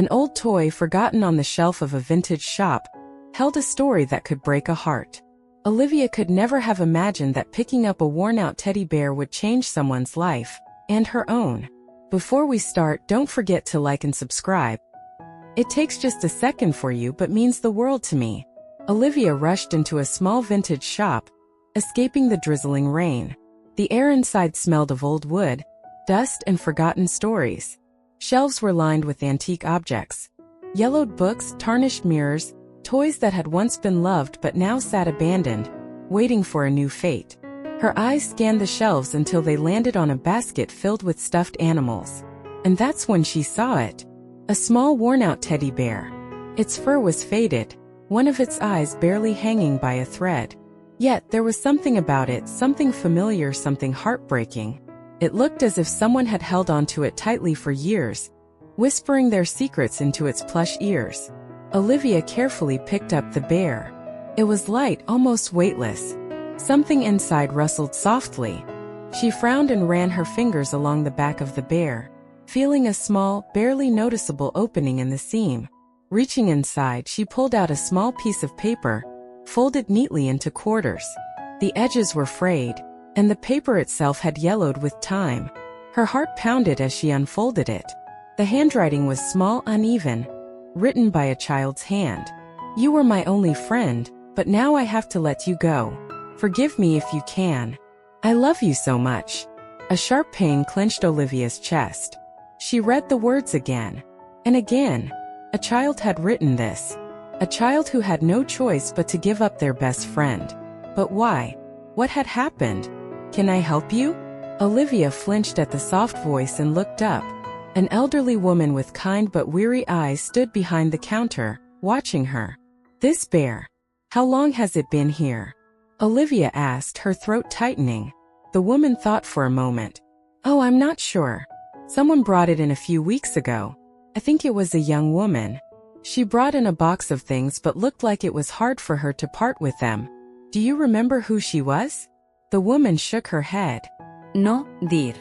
An old toy forgotten on the shelf of a vintage shop held a story that could break a heart. Olivia could never have imagined that picking up a worn-out teddy bear would change someone's life, and her own. Before we start, don't forget to like and subscribe. It takes just a second for you but means the world to me. Olivia rushed into a small vintage shop, escaping the drizzling rain. The air inside smelled of old wood, dust, and forgotten stories. Shelves were lined with antique objects. Yellowed books, tarnished mirrors, toys that had once been loved but now sat abandoned, waiting for a new fate. Her eyes scanned the shelves until they landed on a basket filled with stuffed animals. And that's when she saw it. A small worn-out teddy bear. Its fur was faded, one of its eyes barely hanging by a thread. Yet there was something about it, something familiar, something heartbreaking. It looked as if someone had held onto it tightly for years, whispering their secrets into its plush ears. Olivia carefully picked up the bear. It was light, almost weightless. Something inside rustled softly. She frowned and ran her fingers along the back of the bear, feeling a small, barely noticeable opening in the seam. Reaching inside, she pulled out a small piece of paper, folded neatly into quarters. The edges were frayed, and the paper itself had yellowed with time. Her heart pounded as she unfolded it. The handwriting was small, uneven, written by a child's hand. "You were my only friend, but now I have to let you go. Forgive me if you can. I love you so much." A sharp pain clenched Olivia's chest. She read the words again and again. A child had written this. A child who had no choice but to give up their best friend. But why? What had happened? "Can I help you?" Olivia flinched at the soft voice and looked up. An elderly woman with kind but weary eyes stood behind the counter, watching her. "This bear, how long has it been here?" Olivia asked, her throat tightening. The woman thought for a moment. "Oh, I'm not sure. Someone brought it in a few weeks ago. I think it was a young woman. She brought in a box of things but looked like it was hard for her to part with them. Do you remember who she was?" The woman shook her head. "No, dear.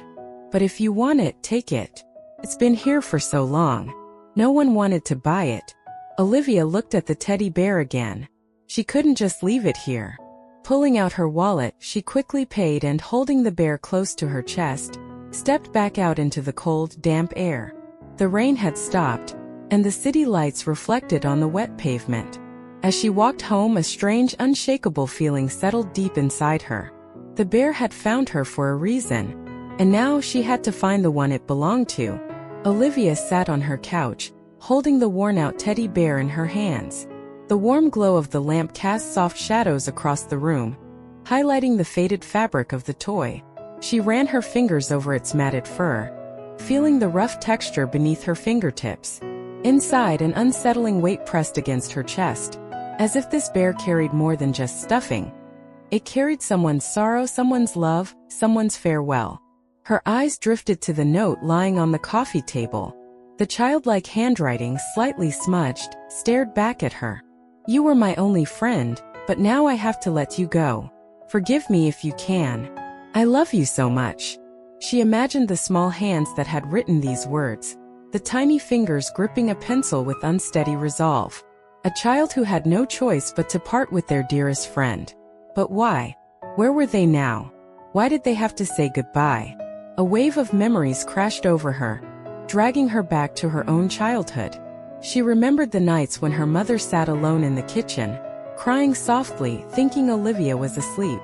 But if you want it, take it. It's been here for so long. No one wanted to buy it." Olivia looked at the teddy bear again. She couldn't just leave it here. Pulling out her wallet, she quickly paid and, holding the bear close to her chest, stepped back out into the cold, damp air. The rain had stopped, and the city lights reflected on the wet pavement. As she walked home, a strange, unshakable feeling settled deep inside her. The bear had found her for a reason, and now she had to find the one it belonged to. Olivia sat on her couch, holding the worn-out teddy bear in her hands. The warm glow of the lamp cast soft shadows across the room, highlighting the faded fabric of the toy. She ran her fingers over its matted fur, feeling the rough texture beneath her fingertips. Inside, an unsettling weight pressed against her chest, as if this bear carried more than just stuffing. It carried someone's sorrow, someone's love, someone's farewell. Her eyes drifted to the note lying on the coffee table. The childlike handwriting, slightly smudged, stared back at her. "You were my only friend, but now I have to let you go. Forgive me if you can. I love you so much." She imagined the small hands that had written these words, the tiny fingers gripping a pencil with unsteady resolve. A child who had no choice but to part with their dearest friend. But why? Where were they now? Why did they have to say goodbye? A wave of memories crashed over her, dragging her back to her own childhood. She remembered the nights when her mother sat alone in the kitchen, crying softly, thinking Olivia was asleep.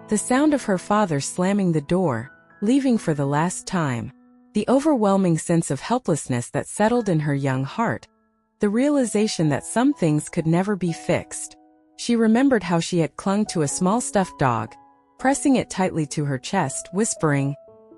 The sound of her father slamming the door, leaving for the last time. The overwhelming sense of helplessness that settled in her young heart. The realization that some things could never be fixed. She remembered how she had clung to a small stuffed dog, pressing it tightly to her chest, whispering,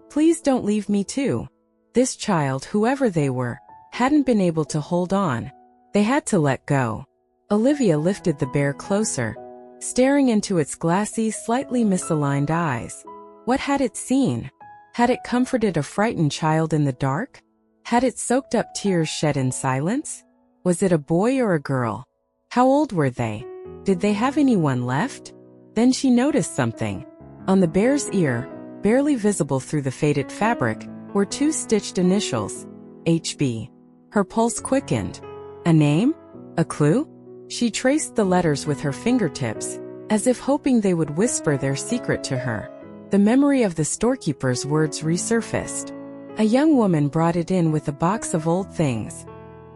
"Please don't leave me too." This child, whoever they were, hadn't been able to hold on. They had to let go. Olivia lifted the bear closer, staring into its glassy, slightly misaligned eyes. What had it seen? Had it comforted a frightened child in the dark? Had it soaked up tears shed in silence? Was it a boy or a girl? How old were they? Did they have anyone left? Then she noticed something. On the bear's ear, barely visible through the faded fabric, were two stitched initials, HB. Her pulse quickened. A name? A clue? She traced the letters with her fingertips, as if hoping they would whisper their secret to her. The memory of the storekeeper's words resurfaced. A young woman brought it in with a box of old things.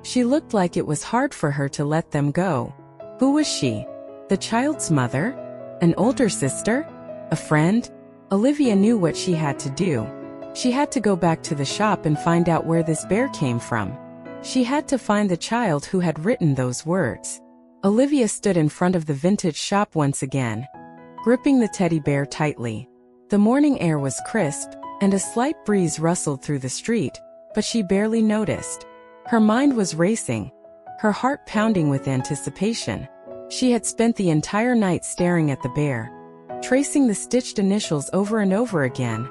She looked like it was hard for her to let them go. Who was she? The child's mother? An older sister? A friend? Olivia knew what she had to do. She had to go back to the shop and find out where this bear came from. She had to find the child who had written those words. Olivia stood in front of the vintage shop once again, gripping the teddy bear tightly. The morning air was crisp, and a slight breeze rustled through the street, but she barely noticed. Her mind was racing, her heart pounding with anticipation. She had spent the entire night staring at the bear, tracing the stitched initials over and over again,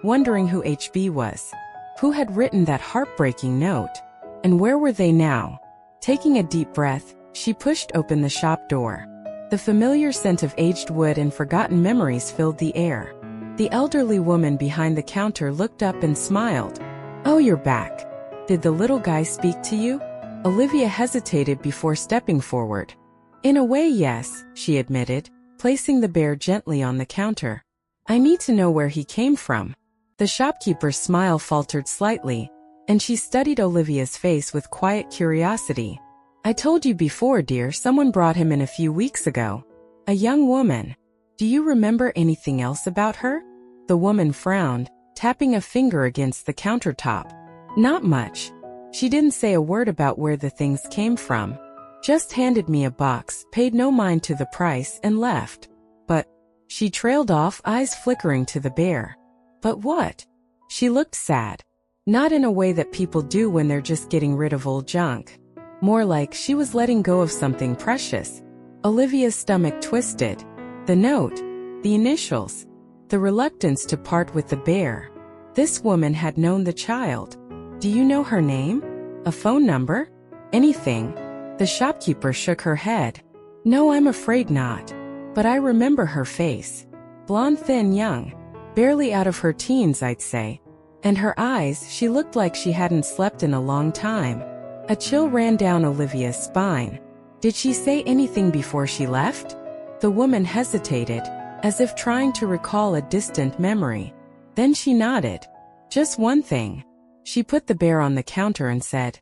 wondering who HB was. Who had written that heartbreaking note? And where were they now? Taking a deep breath, she pushed open the shop door. The familiar scent of aged wood and forgotten memories filled the air. The elderly woman behind the counter looked up and smiled. "Oh, you're back. Did the little guy speak to you?" Olivia hesitated before stepping forward. "In a way, yes," she admitted, placing the bear gently on the counter. "I need to know where he came from." The shopkeeper's smile faltered slightly, and she studied Olivia's face with quiet curiosity. "I told you before, dear, someone brought him in a few weeks ago. A young woman. Do you remember anything else about her?" The woman frowned, tapping a finger against the countertop. "Not much. She didn't say a word about where the things came from. Just handed me a box, paid no mind to the price, and left." "But," she trailed off, eyes flickering to the bear. "But what?" She looked sad. Not in a way that people do when they're just getting rid of old junk. More like she was letting go of something precious. Olivia's stomach twisted. The note, the initials, the reluctance to part with the bear. This woman had known the child. "Do you know her name? A phone number? Anything?" The shopkeeper shook her head. "No, I'm afraid not. But I remember her face. Blonde, thin, young. Barely out of her teens, I'd say. And her eyes, she looked like she hadn't slept in a long time." A chill ran down Olivia's spine. "Did she say anything before she left?" The woman hesitated, as if trying to recall a distant memory. Then she nodded. "Just one thing." She put the bear on the counter and said,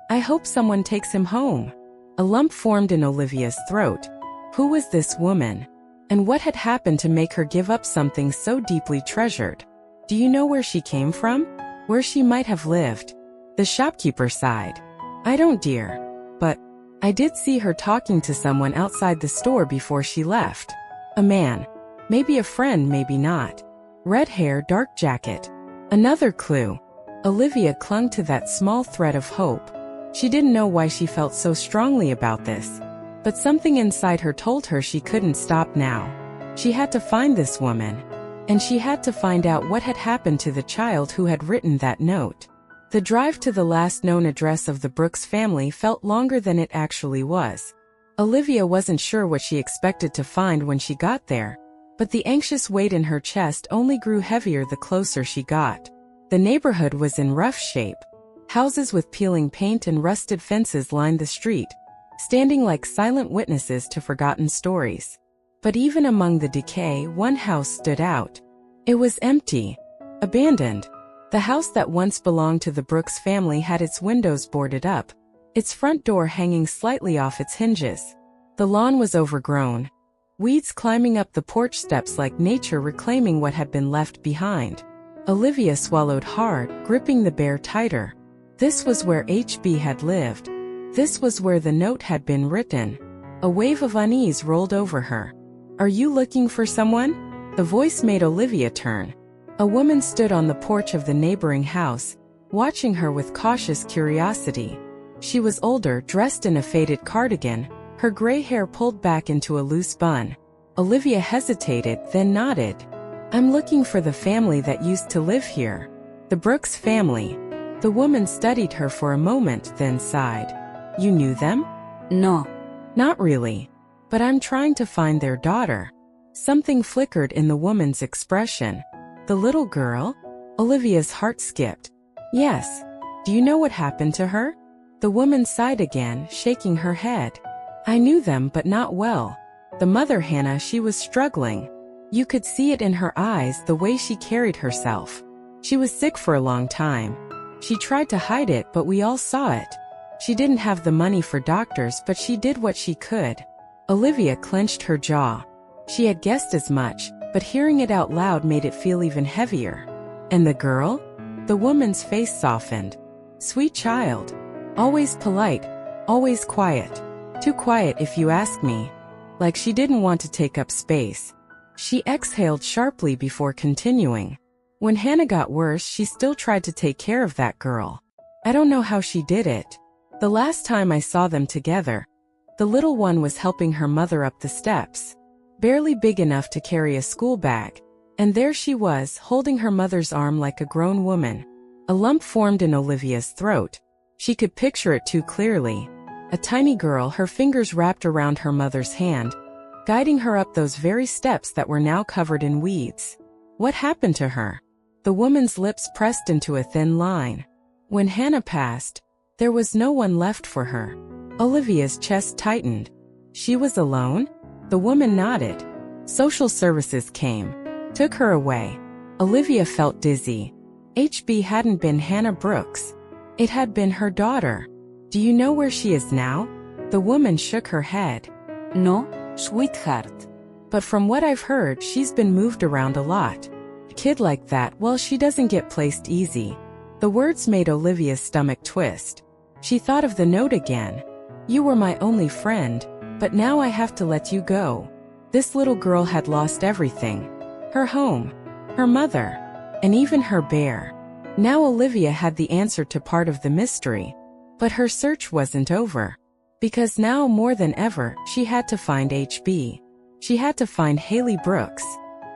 "I hope someone takes him home." A lump formed in Olivia's throat. Who was this woman? And what had happened to make her give up something so deeply treasured? "Do you know where she came from? Where she might have lived?" The shopkeeper sighed. "I don't, dear. But I did see her talking to someone outside the store before she left. A man. Maybe a friend, maybe not. Red hair, dark jacket." Another clue. Olivia clung to that small thread of hope. She didn't know why she felt so strongly about this, but something inside her told her she couldn't stop now. She had to find this woman, and she had to find out what had happened to the child who had written that note. The drive to the last known address of the Brooks family felt longer than it actually was. Olivia wasn't sure what she expected to find when she got there, but the anxious weight in her chest only grew heavier the closer she got. The neighborhood was in rough shape. Houses with peeling paint and rusted fences lined the street, standing like silent witnesses to forgotten stories. But even among the decay, one house stood out. It was empty, abandoned. The house that once belonged to the Brooks family had its windows boarded up, its front door hanging slightly off its hinges. The lawn was overgrown, weeds climbing up the porch steps like nature reclaiming what had been left behind. Olivia swallowed hard, gripping the bear tighter. This was where HB had lived. This was where the note had been written. A wave of unease rolled over her. "Are you looking for someone?" The voice made Olivia turn. A woman stood on the porch of the neighboring house, watching her with cautious curiosity. She was older, dressed in a faded cardigan, her gray hair pulled back into a loose bun. Olivia hesitated, then nodded. "I'm looking for the family that used to live here. The Brooks family." The woman studied her for a moment, then sighed. "You knew them?" No. "Not really. But I'm trying to find their daughter." Something flickered in the woman's expression. "The little girl?" Olivia's heart skipped. "Yes. Do you know what happened to her?" The woman sighed again, shaking her head. I knew them but not well. The mother Hannah, she was struggling. You could see it in her eyes, the way she carried herself. She was sick for a long time. She tried to hide it, but we all saw it. She didn't have the money for doctors, but she did what she could. Olivia clenched her jaw. She had guessed as much, but hearing it out loud made it feel even heavier. And the girl? The woman's face softened. Sweet child. Always polite, always quiet. Too quiet if you ask me. Like she didn't want to take up space. She exhaled sharply before continuing. When Hannah got worse, she still tried to take care of that girl. I don't know how she did it. The last time I saw them together, the little one was helping her mother up the steps. Barely big enough to carry a school bag. And there she was, holding her mother's arm like a grown woman. A lump formed in Olivia's throat. She could picture it too clearly. A tiny girl, her fingers wrapped around her mother's hand, guiding her up those very steps that were now covered in weeds. What happened to her? The woman's lips pressed into a thin line. When Hannah passed, there was no one left for her. Olivia's chest tightened. She was alone? The woman nodded. Social services came, took her away. Olivia felt dizzy. HB hadn't been Hannah Brooks. It had been her daughter. Do you know where she is now? The woman shook her head. No, sweetheart. But from what I've heard, she's been moved around a lot. A kid like that, well, she doesn't get placed easy. The words made Olivia's stomach twist. She thought of the note again. You were my only friend, but now I have to let you go. This little girl had lost everything. Her home, her mother, and even her bear. Now Olivia had the answer to part of the mystery. But her search wasn't over. Because now more than ever, she had to find HB. She had to find Haley Brooks.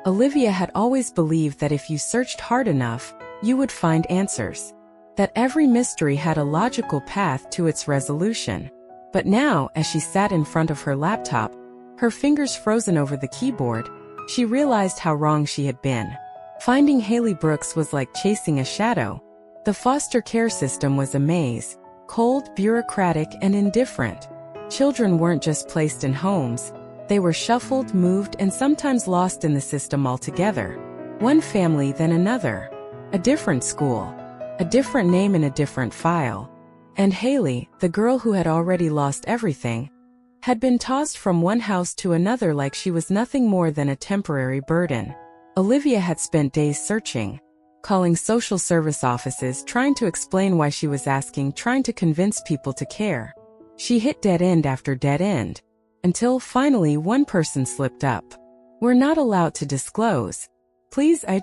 Olivia had always believed that if you searched hard enough, you would find answers. That every mystery had a logical path to its resolution. But now, as she sat in front of her laptop, her fingers frozen over the keyboard, she realized how wrong she had been. Finding Haley Brooks was like chasing a shadow. The foster care system was a maze, cold, bureaucratic, and indifferent. Children weren't just placed in homes. They were shuffled, moved, and sometimes lost in the system altogether. One family, then another. A different school. A different name in a different file. And Haley, the girl who had already lost everything, had been tossed from one house to another like she was nothing more than a temporary burden. Olivia had spent days searching, calling social service offices, trying to explain why she was asking, trying to convince people to care. She hit dead end after dead end, until finally one person slipped up. We're not allowed to disclose. Please, I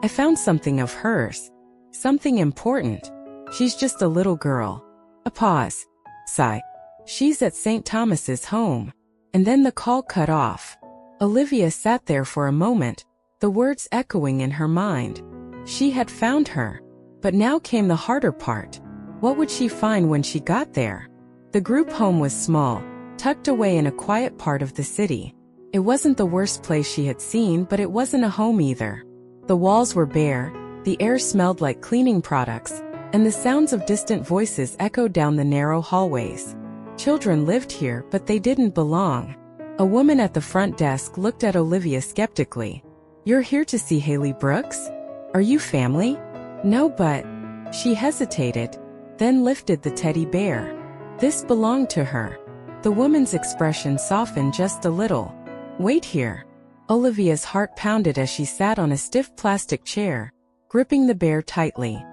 found something of hers. Something important. She's just a little girl. A pause. Sigh. She's at St. Thomas's home. And then the call cut off. Olivia sat there for a moment, the words echoing in her mind. She had found her. But now came the harder part. What would she find when she got there? The group home was small, tucked away in a quiet part of the city. It wasn't the worst place she had seen, but it wasn't a home either. The walls were bare, the air smelled like cleaning products, and the sounds of distant voices echoed down the narrow hallways. Children lived here, but they didn't belong. A woman at the front desk looked at Olivia skeptically. You're here to see Haley Brooks? Are you family? No, but... She hesitated, then lifted the teddy bear. This belonged to her. The woman's expression softened just a little. Wait here. Olivia's heart pounded as she sat on a stiff plastic chair, gripping the bear tightly.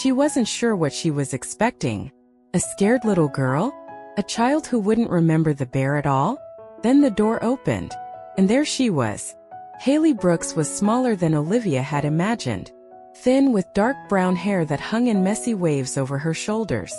She wasn't sure what she was expecting. A scared little girl? A child who wouldn't remember the bear at all? Then the door opened, and there she was. Haley Brooks was smaller than Olivia had imagined. Thin, with dark brown hair that hung in messy waves over her shoulders.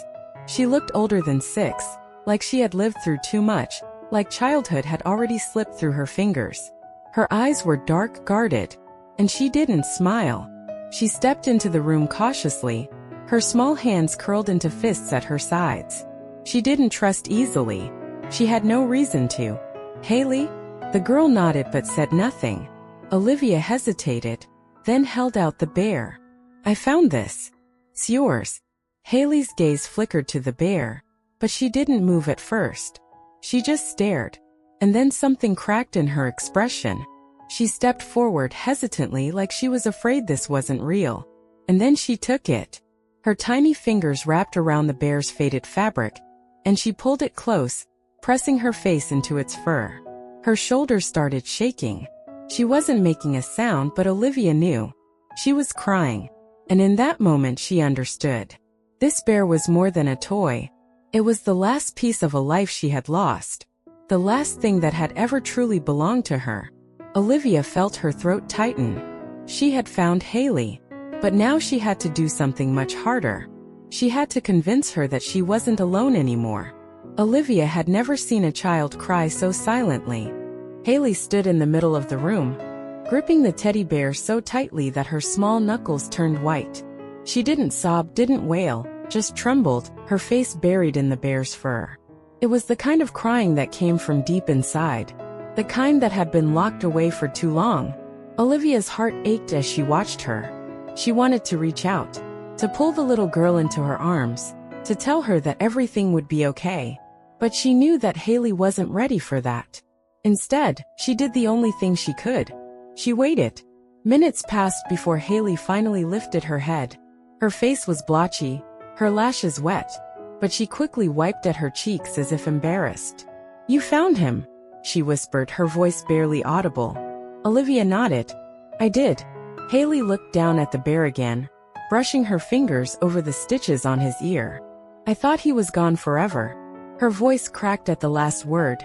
She looked older than 6, like she had lived through too much, like childhood had already slipped through her fingers. Her eyes were dark, guarded, and she didn't smile. She stepped into the room cautiously, her small hands curled into fists at her sides. She didn't trust easily. She had no reason to. Haley? The girl nodded but said nothing. Olivia hesitated, then held out the bear. I found this. It's yours. Haley's gaze flickered to the bear, but she didn't move at first. She just stared, and then something cracked in her expression. She stepped forward hesitantly like she was afraid this wasn't real. And then she took it. Her tiny fingers wrapped around the bear's faded fabric, and she pulled it close, pressing her face into its fur. Her shoulders started shaking. She wasn't making a sound, but Olivia knew. She was crying, and in that moment she understood. This bear was more than a toy. It was the last piece of a life she had lost, the last thing that had ever truly belonged to her. Olivia felt her throat tighten. She had found Haley, but now she had to do something much harder. She had to convince her that she wasn't alone anymore. Olivia had never seen a child cry so silently. Haley stood in the middle of the room, gripping the teddy bear so tightly that her small knuckles turned white. She didn't sob, didn't wail, just trembled, her face buried in the bear's fur. It was the kind of crying that came from deep inside, the kind that had been locked away for too long. Olivia's heart ached as she watched her. She wanted to reach out, to pull the little girl into her arms, to tell her that everything would be okay. But she knew that Haley wasn't ready for that. Instead, she did the only thing she could. She waited. Minutes passed before Haley finally lifted her head. Her face was blotchy, her lashes wet, but she quickly wiped at her cheeks as if embarrassed. "You found him," she whispered, her voice barely audible. Olivia nodded. "I did." Haley looked down at the bear again, brushing her fingers over the stitches on his ear. "I thought he was gone forever." Her voice cracked at the last word,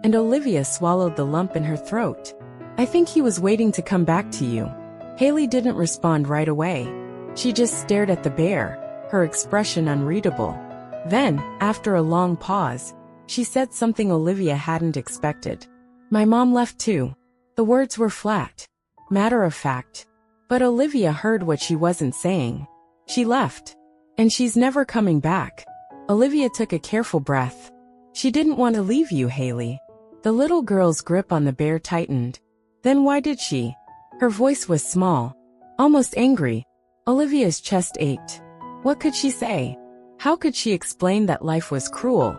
and Olivia swallowed the lump in her throat. "I think he was waiting to come back to you." Haley didn't respond right away. She just stared at the bear, her expression unreadable. Then, after a long pause, she said something Olivia hadn't expected. "My mom left too." The words were flat, matter of fact. But Olivia heard what she wasn't saying. "She left. And she's never coming back." Olivia took a careful breath. "She didn't want to leave you, Haley." The little girl's grip on the bear tightened. "Then why did she?" Her voice was small, almost angry. Olivia's chest ached. What could she say? How could she explain that life was cruel?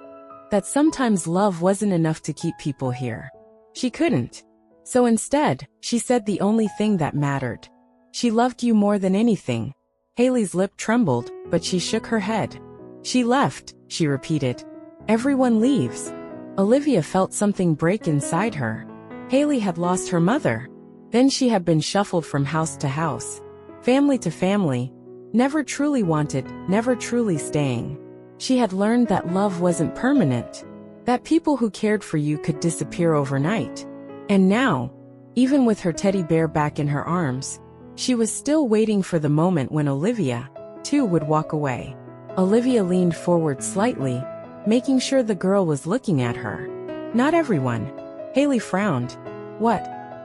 That sometimes love wasn't enough to keep people here? She couldn't. So instead, she said the only thing that mattered. "She loved you more than anything." Haley's lip trembled, but she shook her head. "She left," she repeated. "Everyone leaves." Olivia felt something break inside her. Haley had lost her mother. Then she had been shuffled from house to house, family to family, never truly wanted, never truly staying. She had learned that love wasn't permanent, that people who cared for you could disappear overnight. And now, even with her teddy bear back in her arms, she was still waiting for the moment when Olivia, too, would walk away. Olivia leaned forward slightly, making sure the girl was looking at her. "Not everyone." Haley frowned. "What?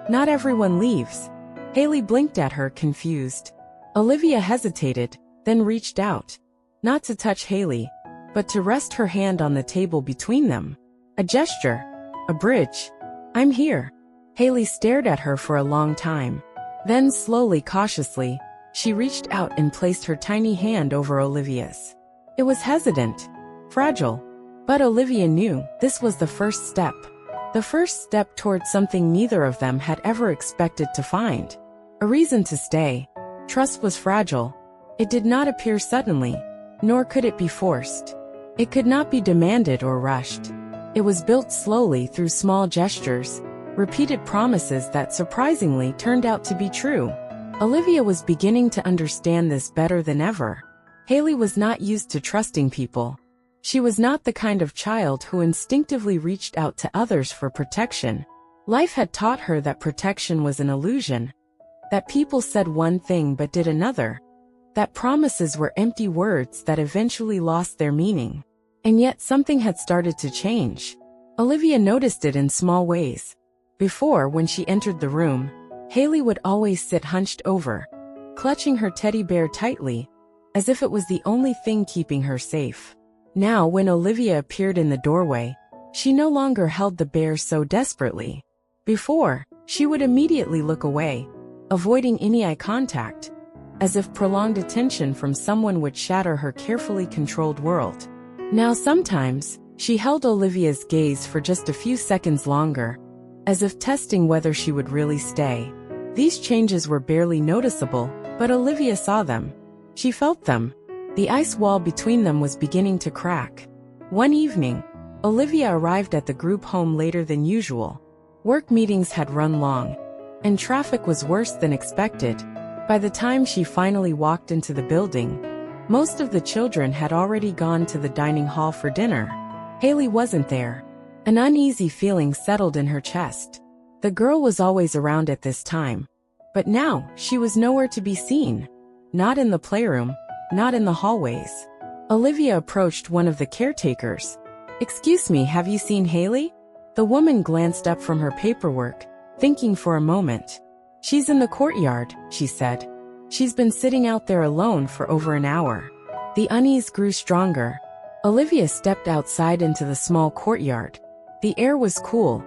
Not everyone leaves?" Haley blinked at her, confused. Olivia hesitated, then reached out. Not to touch Haley, but to rest her hand on the table between them. A gesture. A bridge. "I'm here." Haley stared at her for a long time. Then slowly, cautiously, she reached out and placed her tiny hand over Olivia's. It was hesitant, fragile, but Olivia knew this was the first step. The first step towards something neither of them had ever expected to find. A reason to stay. Trust was fragile. It did not appear suddenly, nor could it be forced. It could not be demanded or rushed. It was built slowly through small gestures, repeated promises that surprisingly turned out to be true. Olivia was beginning to understand this better than ever. Haley was not used to trusting people. She was not the kind of child who instinctively reached out to others for protection. Life had taught her that protection was an illusion, that people said one thing but did another, that promises were empty words that eventually lost their meaning. And yet something had started to change. Olivia noticed it in small ways. Before, when she entered the room, Haley would always sit hunched over, clutching her teddy bear tightly, as if it was the only thing keeping her safe. Now, when Olivia appeared in the doorway, she no longer held the bear so desperately. Before, she would immediately look away, avoiding any eye contact. as if prolonged attention from someone would shatter her carefully controlled world. Now sometimes, she held Olivia's gaze for just a few seconds longer, as if testing whether she would really stay. These changes were barely noticeable, but Olivia saw them. She felt them. The ice wall between them was beginning to crack. One evening, Olivia arrived at the group home later than usual. Work meetings had run long, and traffic was worse than expected. By the time she finally walked into the building, most of the children had already gone to the dining hall for dinner. Haley wasn't there. An uneasy feeling settled in her chest. The girl was always around at this time, but now she was nowhere to be seen. Not in the playroom, not in the hallways. Olivia approached one of the caretakers. "Excuse me, have you seen Haley?" The woman glanced up from her paperwork, thinking for a moment. "She's in the courtyard," she said. "She's been sitting out there alone for over an hour." The unease grew stronger. Olivia stepped outside into the small courtyard. The air was cool,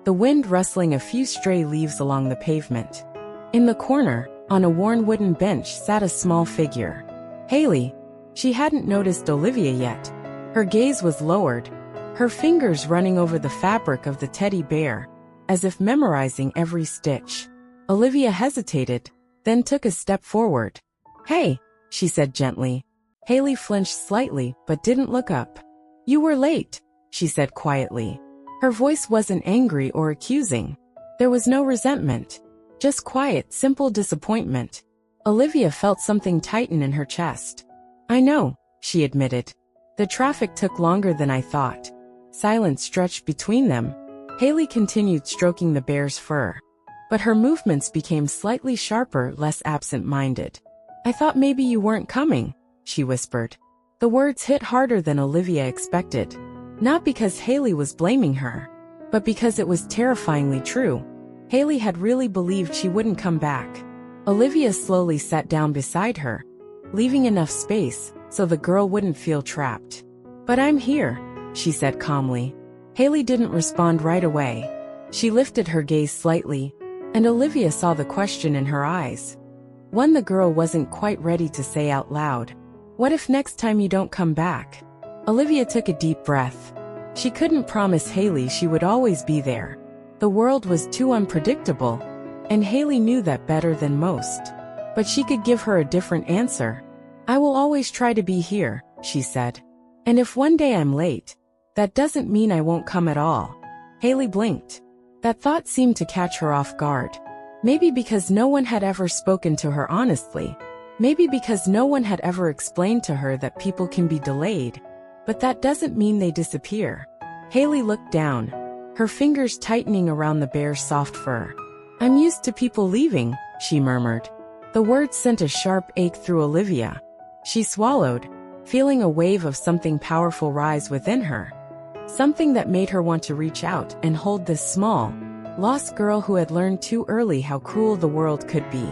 the wind rustling a few stray leaves along the pavement. In the corner, on a worn wooden bench, sat a small figure. Haley. She hadn't noticed Olivia yet. Her gaze was lowered, her fingers running over the fabric of the teddy bear, as if memorizing every stitch. Olivia hesitated, then took a step forward. "Hey," she said gently. Haley flinched slightly but didn't look up. "You were late," she said quietly. Her voice wasn't angry or accusing. There was no resentment, just quiet, simple disappointment. Olivia felt something tighten in her chest. "I know," she admitted. "The traffic took longer than I thought." Silence stretched between them. Haley continued stroking the bear's fur, but her movements became slightly sharper, less absent-minded. "I thought maybe you weren't coming," she whispered. The words hit harder than Olivia expected. Not because Haley was blaming her, but because it was terrifyingly true. Haley had really believed she wouldn't come back. Olivia slowly sat down beside her, leaving enough space so the girl wouldn't feel trapped. "But I'm here," she said calmly. Haley didn't respond right away. She lifted her gaze slightly, and Olivia saw the question in her eyes. One the girl wasn't quite ready to say out loud. "What if next time you don't come back?" Olivia took a deep breath. She couldn't promise Haley she would always be there. The world was too unpredictable, and Haley knew that better than most. But she could give her a different answer. "I will always try to be here," she said. "And if one day I'm late, that doesn't mean I won't come at all." Haley blinked. That thought seemed to catch her off guard. Maybe because no one had ever spoken to her honestly. Maybe because no one had ever explained to her that people can be delayed. But that doesn't mean they disappear. Haley looked down, her fingers tightening around the bear's soft fur. "I'm used to people leaving," she murmured. The words sent a sharp ache through Olivia. She swallowed, feeling a wave of something powerful rise within her. Something that made her want to reach out and hold this small, lost girl who had learned too early how cruel the world could be.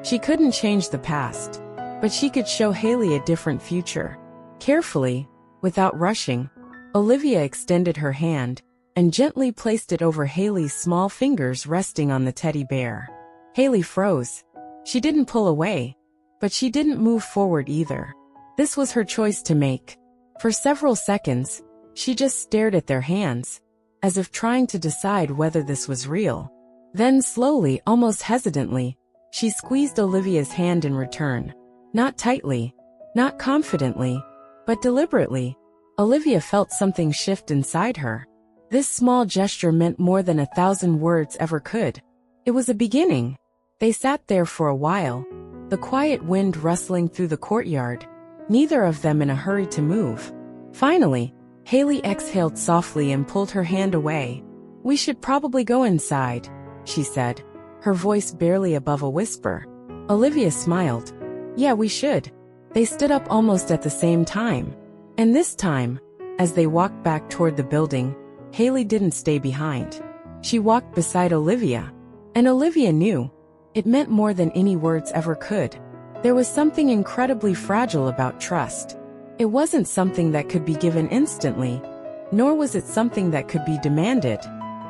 She couldn't change the past, but she could show Haley a different future. Carefully, without rushing, Olivia extended her hand and gently placed it over Haley's small fingers resting on the teddy bear. Haley froze. She didn't pull away, but she didn't move forward either. This was her choice to make. For several seconds, she just stared at their hands, as if trying to decide whether this was real. Then slowly, almost hesitantly, she squeezed Olivia's hand in return. Not tightly, not confidently, but deliberately. Olivia felt something shift inside her. This small gesture meant more than 1,000 words ever could. It was a beginning. They sat there for a while, the quiet wind rustling through the courtyard, neither of them in a hurry to move. Finally, Haley exhaled softly and pulled her hand away. "We should probably go inside," she said, her voice barely above a whisper. Olivia smiled. "Yeah, we should." They stood up almost at the same time. And this time, as they walked back toward the building, Haley didn't stay behind. She walked beside Olivia. And Olivia knew. It meant more than any words ever could. There was something incredibly fragile about trust. It wasn't something that could be given instantly, nor was it something that could be demanded.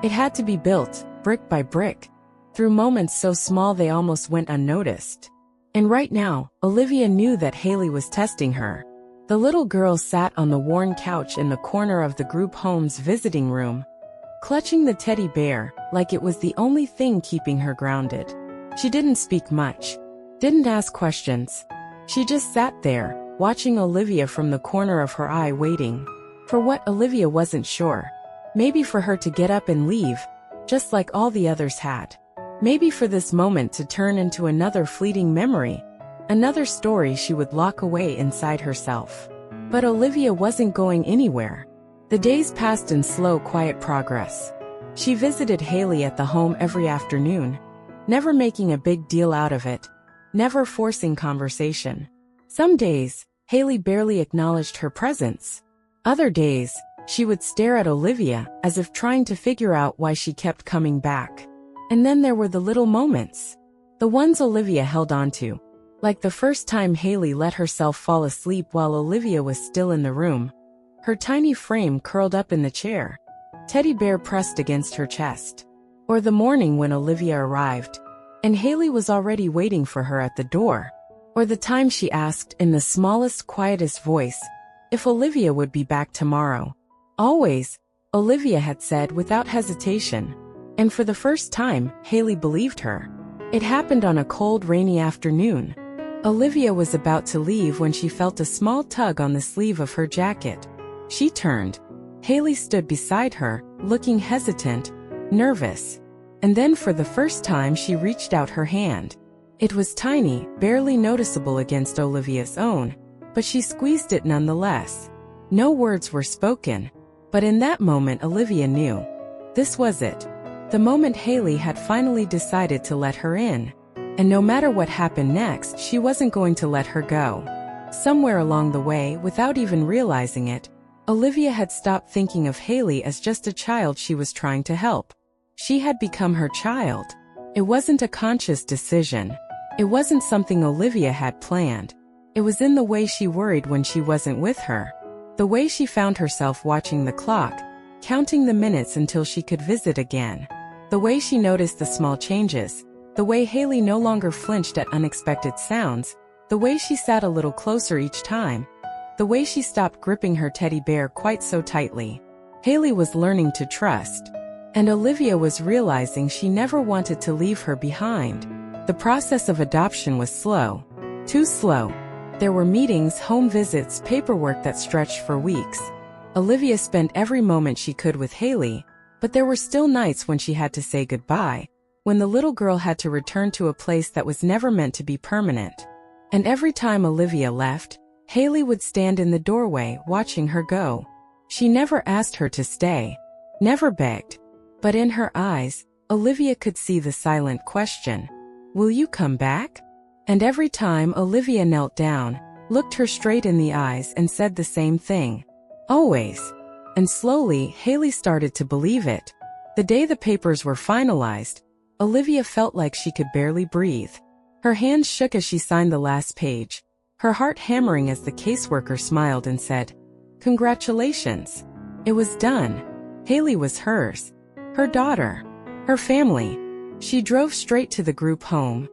It had to be built, brick by brick, through moments so small they almost went unnoticed. And right now, Olivia knew that Haley was testing her. The little girl sat on the worn couch in the corner of the group home's visiting room, clutching the teddy bear like it was the only thing keeping her grounded. She didn't speak much, didn't ask questions. She just sat there, watching Olivia from the corner of her eye, waiting for what Olivia wasn't sure. Maybe for her to get up and leave, just like all the others had. Maybe for this moment to turn into another fleeting memory, another story she would lock away inside herself. But Olivia wasn't going anywhere. The days passed in slow, quiet progress. She visited Haley at the home every afternoon, never making a big deal out of it, never forcing conversation. Some days, Haley barely acknowledged her presence. Other days, she would stare at Olivia as if trying to figure out why she kept coming back. And then there were the little moments, the ones Olivia held on to, like the first time Haley let herself fall asleep while Olivia was still in the room, her tiny frame curled up in the chair, teddy bear pressed against her chest. Or the morning when Olivia arrived, and Haley was already waiting for her at the door. Or the time she asked in the smallest, quietest voice if Olivia would be back tomorrow. Always, Olivia had said without hesitation. And for the first time, Haley believed her. It happened on a cold, rainy afternoon. Olivia was about to leave when she felt a small tug on the sleeve of her jacket. She turned. Haley stood beside her, looking hesitant, nervous. And then for the first time she reached out her hand. It was tiny, barely noticeable against Olivia's own, but she squeezed it nonetheless. No words were spoken, but in that moment Olivia knew. This was it. The moment Haley had finally decided to let her in. And no matter what happened next, she wasn't going to let her go. Somewhere along the way, without even realizing it, Olivia had stopped thinking of Haley as just a child she was trying to help. She had become her child. It wasn't a conscious decision. It wasn't something Olivia had planned. It was in the way she worried when she wasn't with her. The way she found herself watching the clock, counting the minutes until she could visit again. The way she noticed the small changes. The way Haley no longer flinched at unexpected sounds. The way she sat a little closer each time. The way she stopped gripping her teddy bear quite so tightly. Haley was learning to trust. And Olivia was realizing she never wanted to leave her behind. The process of adoption was slow. Too slow. There were meetings, home visits, paperwork that stretched for weeks. Olivia spent every moment she could with Haley, but there were still nights when she had to say goodbye, when the little girl had to return to a place that was never meant to be permanent. And every time Olivia left, Haley would stand in the doorway watching her go. She never asked her to stay, never begged. But in her eyes, Olivia could see the silent question, "Will you come back?" And every time Olivia knelt down, looked her straight in the eyes and said the same thing, "Always." And slowly, Haley started to believe it. The day the papers were finalized, Olivia felt like she could barely breathe. Her hands shook as she signed the last page, her heart hammering as the caseworker smiled and said, "Congratulations." It was done. Haley was hers. Her daughter. Her family. She drove straight to the group home,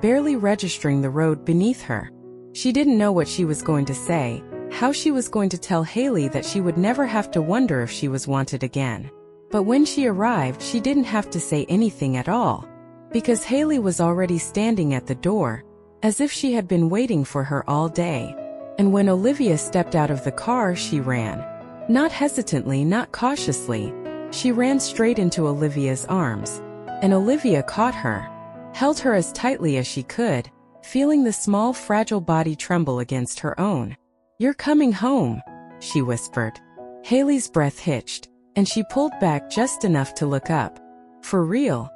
barely registering the road beneath her. She didn't know what she was going to say, how she was going to tell Haley that she would never have to wonder if she was wanted again. But when she arrived, she didn't have to say anything at all, because Haley was already standing at the door, as if she had been waiting for her all day. And when Olivia stepped out of the car, she ran. Not hesitantly, not cautiously. She ran straight into Olivia's arms. And Olivia caught her, held her as tightly as she could, feeling the small, fragile body tremble against her own. "You're coming home," she whispered. Haley's breath hitched, and she pulled back just enough to look up. "For real?"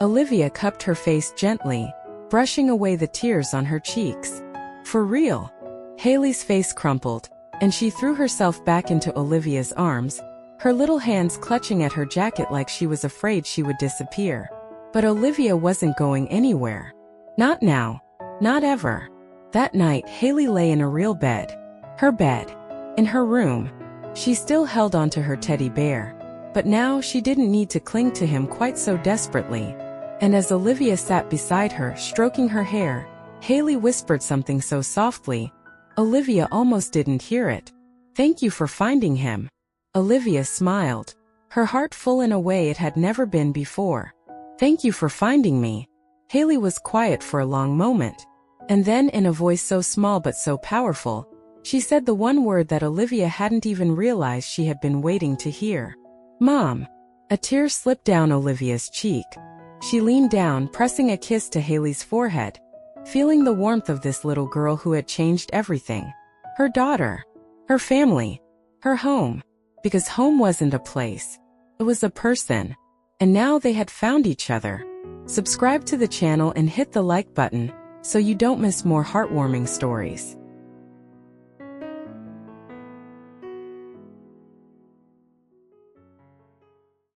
Olivia cupped her face gently, brushing away the tears on her cheeks. "For real?" Haley's face crumpled, and she threw herself back into Olivia's arms, her little hands clutching at her jacket like she was afraid she would disappear. But Olivia wasn't going anywhere. Not now. Not ever. That night, Haley lay in a real bed. Her bed. In her room. She still held onto her teddy bear. But now she didn't need to cling to him quite so desperately. And as Olivia sat beside her, stroking her hair, Haley whispered something so softly, Olivia almost didn't hear it. Thank you for finding him. Olivia smiled, her heart full in a way it had never been before. Thank you for finding me. Haley was quiet for a long moment, and then in a voice so small but so powerful, she said the one word that Olivia hadn't even realized she had been waiting to hear. Mom. A tear slipped down Olivia's cheek. She leaned down, pressing a kiss to Haley's forehead, feeling the warmth of this little girl who had changed everything. Her daughter. Her family. Her home. Because home wasn't a place. It was a person. And now they had found each other. Subscribe to the channel and hit the like button so you don't miss more heartwarming stories.